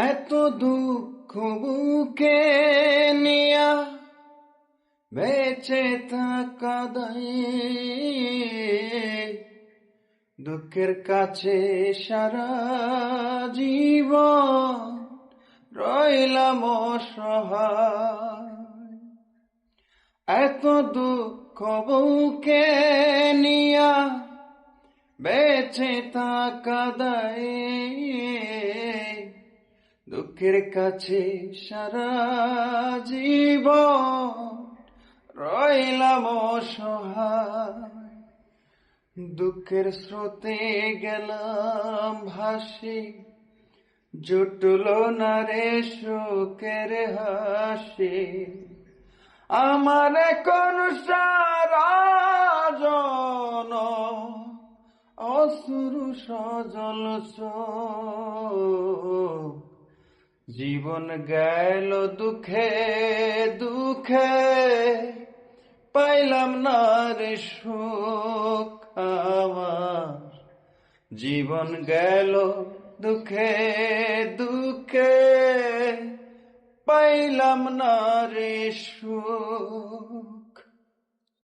এত দুঃখ বুকে নিয়া বেঁচে থাকা দায়, দুঃখের কাছে সারা জীবন রইলাম অসহায়। এত দুঃখ বুকে নিয়া বেঁচে থাকা দায়, দুঃখের কাছে সারা জীবন রইলাম অসহায়। দুঃখের স্রোতে গেলাম ভাসি, জুটল না রে সুখের হাসি। আমার কোন সারা জন অশ্রু সজল চোখ, জীবন গেল দুঃখে দুঃখে, পাইলাম না রে সুখ আমার। জীবন গেল দুঃখে দুঃখে, পাইলাম না রে সুখ।